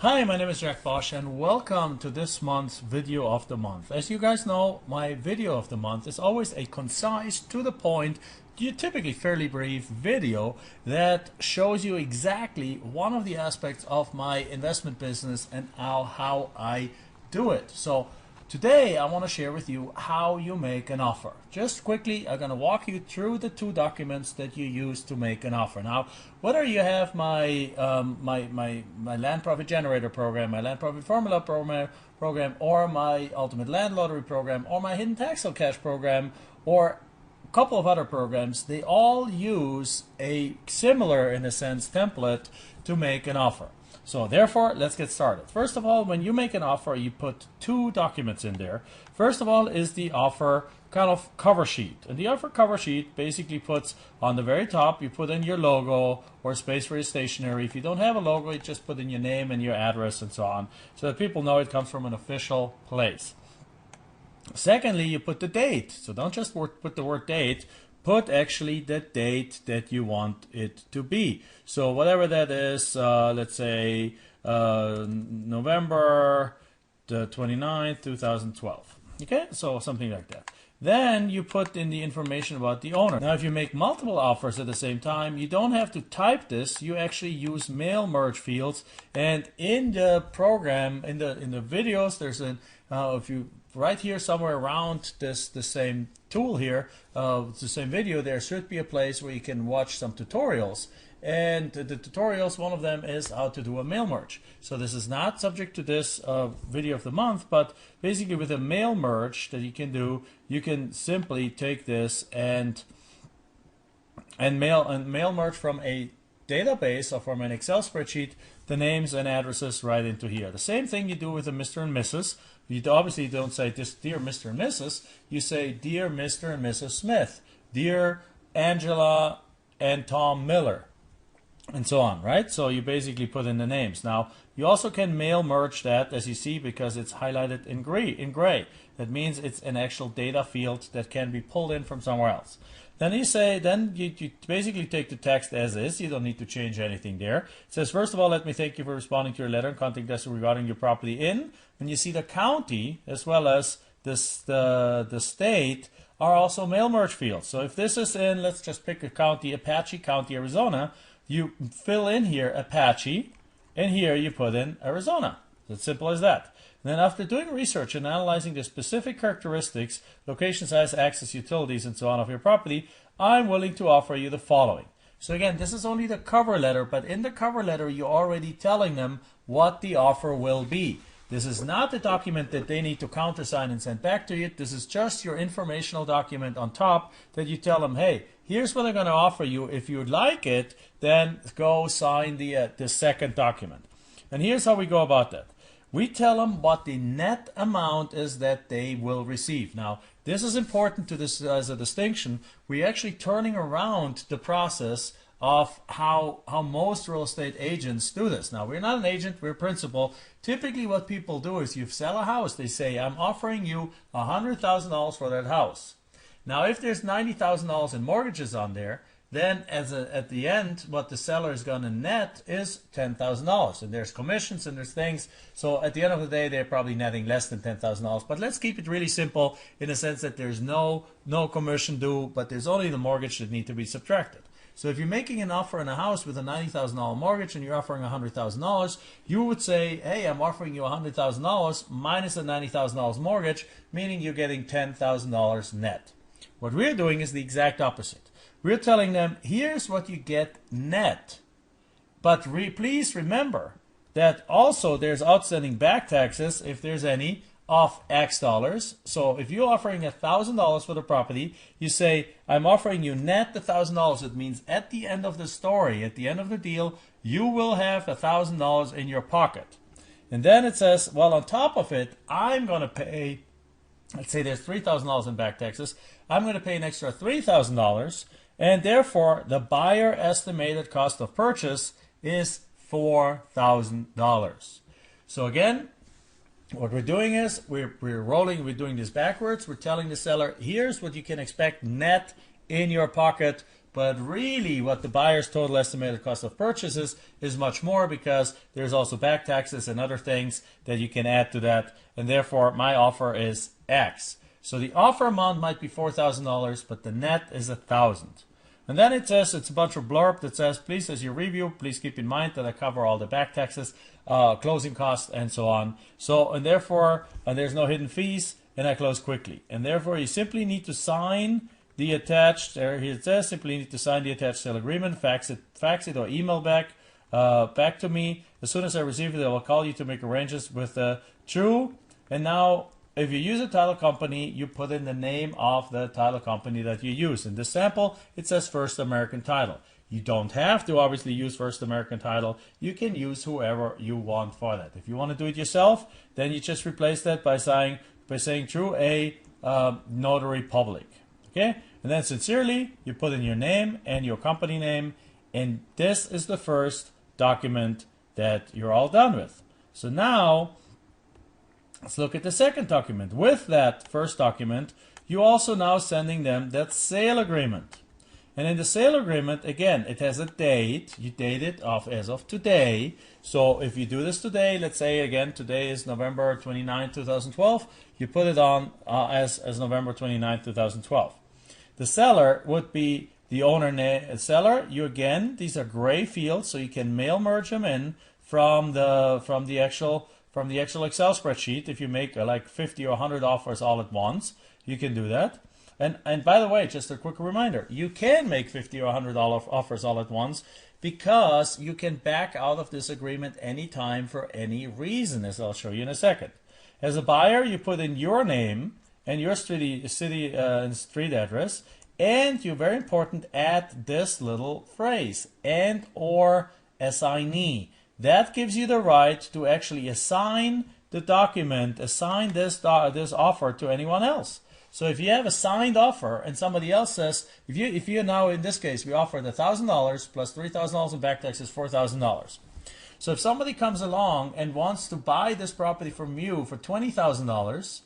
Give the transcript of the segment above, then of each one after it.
Hi, my name is Jack Bosch and welcome to this month's video of the month. As you guys know, my video of the month is always a concise, to the point, typically fairly brief video that shows you exactly one of the aspects of my investment business and how I do it. So today I want to share with you how you make an offer. Just quickly, I'm going to walk you through the two documents that you use to make an offer. Now, whether you have my my Land Profit Generator program, my Land Profit Formula program, or my Ultimate Land Lottery program, or my Hidden Tax Sale Cash program, or a couple of other programs, they all use a similar, in a sense, template to make an offer. So therefore, let's get started. First of all, when you make an offer, you put two documents in there. First of all is the offer kind of cover sheet. And the offer cover sheet basically puts on the very top, you put in your logo or space for your stationery. If you don't have a logo, you just put in your name and your address and so on, so that people know it comes from an official place. Secondly, you put the date. So don't just put the word date. Put actually the date that you want it to be. So whatever that is, let's say November the 29th, 2012. Okay, so something like that. Then you put in the information about the owner. Now, if you make multiple offers at the same time, you don't have to type this. You actually use mail merge fields. And in the program, in the videos, there's an if you right here somewhere around the same tool here, the same video, there should be a place where you can watch some tutorials. And the tutorials, one of them is how to do a mail merge. So this is not subject to this video of the month, but basically with a mail merge that you can do, you can simply take this and mail merge from a database or from an Excel spreadsheet the names and addresses right into here. The same thing you do with a Mr. and Mrs. You obviously don't say just dear Mr. and Mrs. You say dear Mr. and Mrs. Smith, dear Angela and Tom Miller, and so on, right? So you basically put in the names. Now, you also can mail merge that, as you see, because it's highlighted in gray. That means it's an actual data field that can be pulled in from somewhere else. Then you basically take the text as is. You don't need to change anything there. It says, first of all, let me thank you for responding to your letter and contact us regarding your property in. And you see the county as well as the state are also mail merge fields. So if this is in, let's just pick a county, Apache County, Arizona, you fill in here Apache, and here you put in Arizona. It's as simple as that. And then after doing research and analyzing the specific characteristics, location, size, access, utilities, and so on of your property, I'm willing to offer you the following. So again, this is only the cover letter, but in the cover letter, you're already telling them what the offer will be. This is not the document that they need to countersign and send back to you. This is just your informational document on top that you tell them, hey, here's what I'm going to offer you. If you'd like it, then go sign the second document. And here's how we go about that. We tell them what the net amount is that they will receive. Now, this is important to this as a distinction. We're actually turning around the process of how most real estate agents do this. Now, we're not an agent, we're a principal. Typically what people do is you sell a house, they say, I'm offering you $100,000 for that house. Now, if there's $90,000 in mortgages on there, then at the end, what the seller is going to net is $10,000. And there's commissions and there's things. So at the end of the day, they're probably netting less than $10,000. But let's keep it really simple in the sense that there's no commission due, but there's only the mortgage that need to be subtracted. So if you're making an offer in a house with a $90,000 mortgage and you're offering $100,000, you would say, hey, I'm offering you $100,000 minus a $90,000 mortgage, meaning you're getting $10,000 net. What we're doing is the exact opposite. We're telling them, here's what you get net. But please remember that also there's outstanding back taxes, if there's any, of X dollars. So if you're offering $1,000 for the property, you say, I'm offering you net $1,000. It means at the end of the story, at the end of the deal, you will have $1,000 in your pocket. And then it says, well, on top of it, I'm going to pay, let's say there's $3,000 in back taxes. I'm going to pay an extra $3,000. And therefore, the buyer estimated cost of purchase is $4,000. So again, what we're doing is we're doing this backwards. We're telling the seller, here's what you can expect net in your pocket but really what the buyer's total estimated cost of purchase is much more, because there's also back taxes and other things that you can add to that, and therefore my offer is X. So the offer amount might be $4,000, but the net is $1,000. And then it says, it's a bunch of blurb that says, please, as you review, please keep in mind that I cover all the back taxes, closing costs, and so on. So, and therefore, there's no hidden fees, and I close quickly. And therefore, you simply need to sign the attached, here it says, simply need to sign the attached sale agreement, fax it or email back to me. As soon as I receive it, I will call you to make arrangements with True. And now, if you use a title company, you put in the name of the title company that you use. In this sample, it says First American Title. You don't have to obviously use First American Title. You can use whoever you want for that. If you want to do it yourself, then you just replace that by saying True A Notary Public. Okay? And then sincerely, you put in your name and your company name, and this is the first document that you're all done with. So now, let's look at the second document. With that first document, you also now sending them that sale agreement. And in the sale agreement, again, it has a date. You date it off as of today. So if you do this today, let's say again, today is November 29, 2012, you put it on as November 29, 2012. The seller would be the owner seller. You again, these are gray fields, so you can mail merge them in from the actual Excel spreadsheet. If you make like 50 or 100 offers all at once, you can do that. And by the way, just a quick reminder, you can make 50 or 100 offers all at once, because you can back out of this agreement anytime for any reason, as I'll show you in a second. As a buyer, you put in your name and your city and street address, and you, very important, add this little phrase, and or assignee. That gives you the right to actually assign the document, assign this offer to anyone else. So if you have a signed offer and somebody else says, if you now, in this case, we offered $1,000 plus $3,000 in back taxes, $4,000. So if somebody comes along and wants to buy this property from you for $20,000,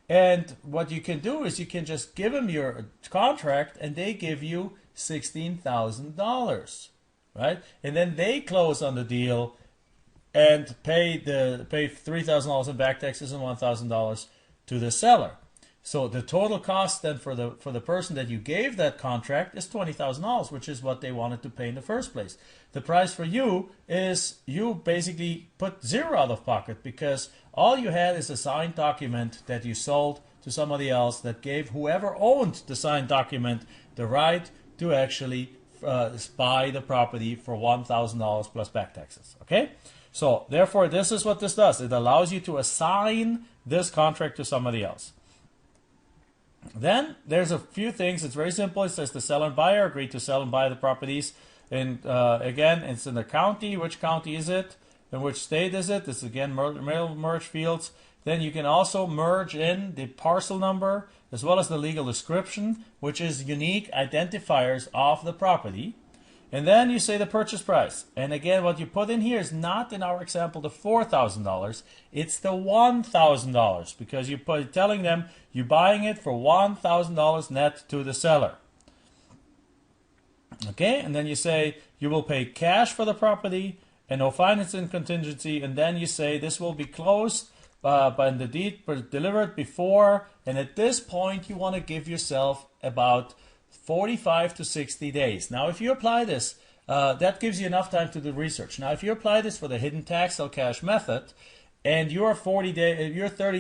and what you can do is you can just give them your contract and they give you $16,000, right? And then they close on the deal and pay $3,000 in back taxes and $1,000 to the seller. So the total cost then for the person that you gave that contract is $20,000, which is what they wanted to pay in the first place. The price for you is you basically put zero out of pocket, because all you had is a signed document that you sold to somebody else that gave whoever owned the signed document the right to actually buy the property for $1,000 plus back taxes. Okay? So therefore, this is what this does. It allows you to assign this contract to somebody else. Then there's a few things. It's very simple. It says the seller and buyer agree to sell and buy the properties. And again, it's in the county. Which county is it? And which state is it? This is again merge fields. Then you can also merge in the parcel number as well as the legal description, which is unique identifiers of the property. And then you say the purchase price. And again, what you put in here is not, in our example, the $4,000. It's the $1,000, because you're telling them you're buying it for $1,000 net to the seller. Okay, and then you say you will pay cash for the property and no financing contingency. And then you say this will be closed by the deed delivered before. And at this point, you want to give yourself about 45 to 60 days. Now, if you apply this, that gives you enough time to do research. Now, if you apply this for the hidden tax sale cash method, and you're 30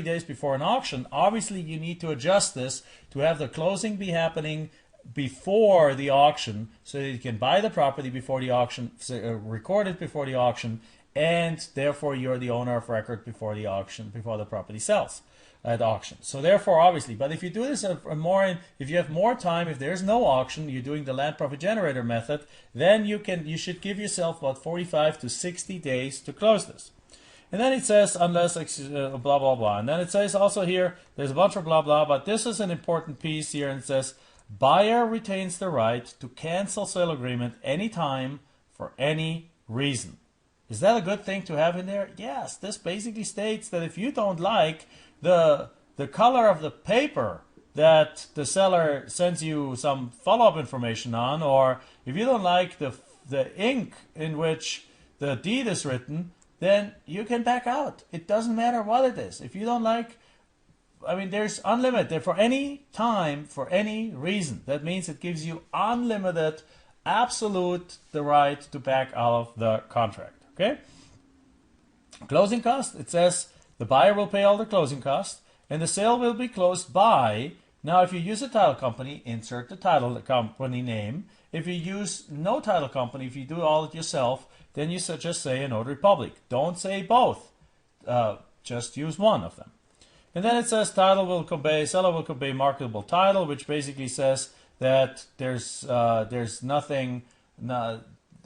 days before an auction, obviously you need to adjust this to have the closing be happening before the auction, so that you can buy the property before the auction, record it before the auction, and therefore you're the owner of record before the auction, before the property sells at auction. So therefore, obviously, but if you do this if you have more time, if there's no auction, you're doing the land profit generator method, then you should give yourself about 45 to 60 days to close this. And then it says unless blah blah blah, and then it says also here there's a bunch of blah blah, but this is an important piece here, and it says buyer retains the right to cancel sale agreement anytime for any reason. Is that a good thing to have in there? Yes. This basically states that if you don't like the color of the paper that the seller sends you some follow-up information on, or if you don't like the ink in which the deed is written, then you can back out. It doesn't matter what it is. If you don't like, I mean, there's unlimited for any time, for any reason. That means it gives you unlimited, absolute the right to back out of the contract. Okay? Closing cost, it says the buyer will pay all the closing costs and the sale will be closed by. Now, if you use a title company, insert the title company name. If you use no title company, if you do all it yourself, then you just say a notary public. Don't say both. Just use one of them. And then it says seller will convey marketable title, which basically says that there's nothing,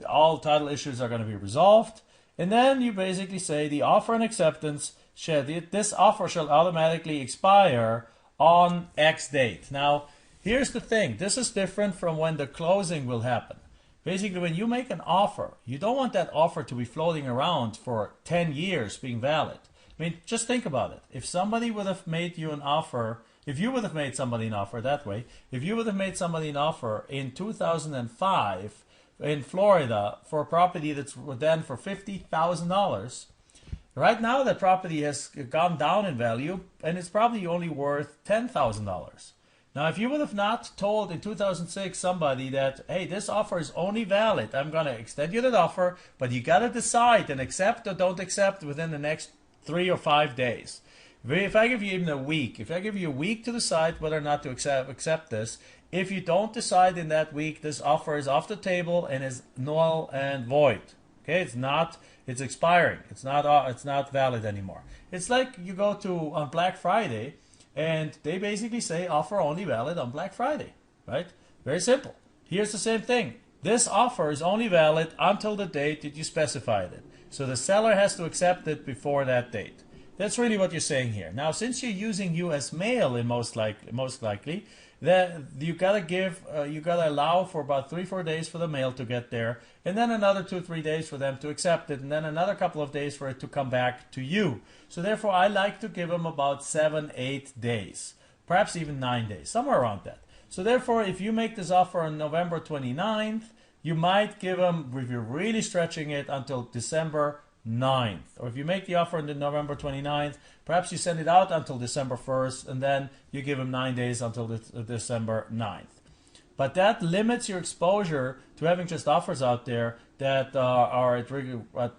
all title issues are going to be resolved. And then you basically say the offer and acceptance, this offer shall automatically expire on X date. Now, here's the thing. This is different from when the closing will happen. Basically, when you make an offer, you don't want that offer to be floating around for 10 years being valid. I mean, just think about it. If somebody would have made you an offer, if you would have made somebody an offer that way, if you would have made somebody an offer in 2005 in Florida for a property that's then for $50,000, right now that property has gone down in value and it's probably only worth $10,000. Now, if you would have not told in 2006 somebody that, hey, this offer is only valid, I'm going to extend you that offer, but you got to decide and accept or don't accept within the next 3 or 5 days. If I give you even a week, if I give you a week to decide whether or not to accept this, if you don't decide in that week, this offer is off the table and is null and void. Okay, it's expiring. It's not valid anymore. It's like you go to on Black Friday and they basically say offer only valid on Black Friday, right? Very simple. Here's the same thing. This offer is only valid until the date that you specified it. So the seller has to accept it before that date. That's really what you're saying here. Now, since you're using U.S. mail in most likely, that you gotta allow for about 3-4 days for the mail to get there, and then another 2-3 days for them to accept it, and then another couple of days for it to come back to you. So therefore, I like to give them about 7-8 days, perhaps even 9 days, somewhere around that. So therefore, if you make this offer on November 29th, you might give them, if you're really stretching it, until December 9th. Or if you make the offer on November 29th, perhaps you send it out until December 1st, and then you give them 9 days until December 9th. But that limits your exposure to having just offers out there that are at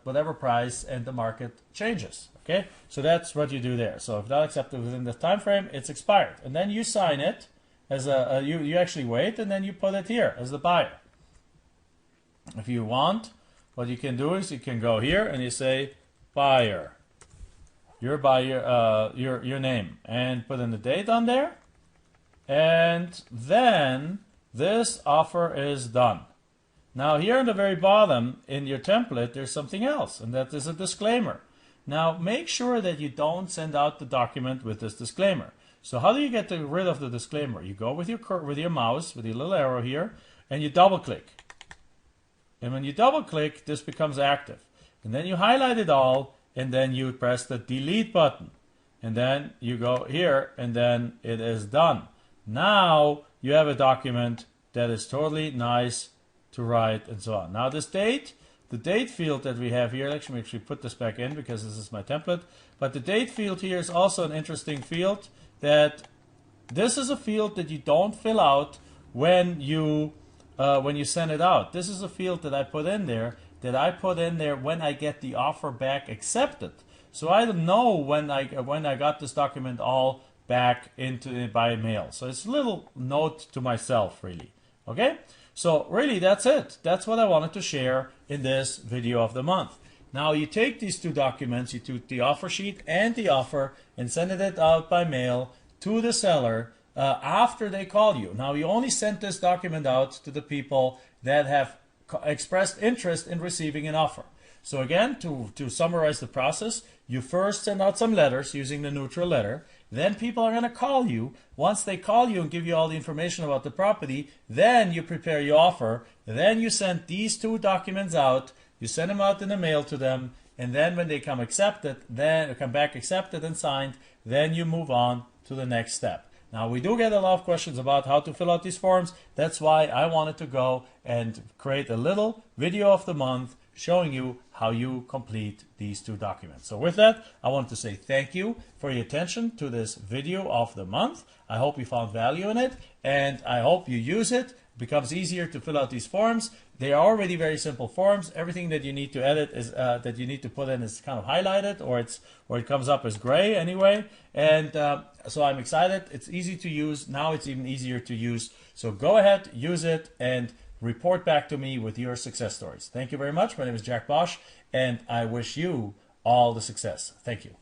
whatever price and the market changes. Okay, so that's what you do there. So if not accepted within the time frame, it's expired, and then you sign it as you actually wait, and then you put it here as the buyer. If you want, what you can do is you can go here and you say buyer, your buyer, your name, and put in the date on there, and then this offer is done. Now here on the very bottom in your template, there's something else, and that is a disclaimer. Now make sure that you don't send out the document with this disclaimer. So how do you get rid of the disclaimer? You go with your mouse, with your little arrow here, and you double click. And when you double click, this becomes active. And then you highlight it all, and then you press the delete button. And then you go here, and then it is done. Now you have a document that is totally nice to write and so on. Now this date, the date field that we have here, let me actually put this back in because this is my template. But the date field here is also an interesting field, that this is a field that you don't fill out when you send it out. This is a field that I put in there when I get the offer back accepted. So I don't know when I got this document all back by mail. So it's a little note to myself, really. Okay? So really, that's it. That's what I wanted to share in this video of the month. Now you take these two documents, you take the offer sheet and the offer, and send it out by mail to the seller after they call you. Now you only sent this document out to the people that have expressed interest in receiving an offer. So again, to summarize the process, you first send out some letters using the neutral letter. Then people are going to call you. Once they call you and give you all the information about the property, then you prepare your offer. Then you send these two documents out. You send them out in the mail to them. And then when they come back accepted and signed, then you move on to the next step. Now, we do get a lot of questions about how to fill out these forms. That's why I wanted to go and create a little video of the month showing you how you complete these two documents. So with that, I want to say thank you for your attention to this video of the month. I hope you found value in it, and I hope you use it. It becomes easier to fill out these forms. They are already very simple forms. Everything that you need to edit is that you need to put in is kind of highlighted, or it comes up as gray anyway. And so I'm excited. It's easy to use. Now it's even easier to use. So go ahead, use it, and report back to me with your success stories. Thank you very much. My name is Jack Bosch, and I wish you all the success. Thank you.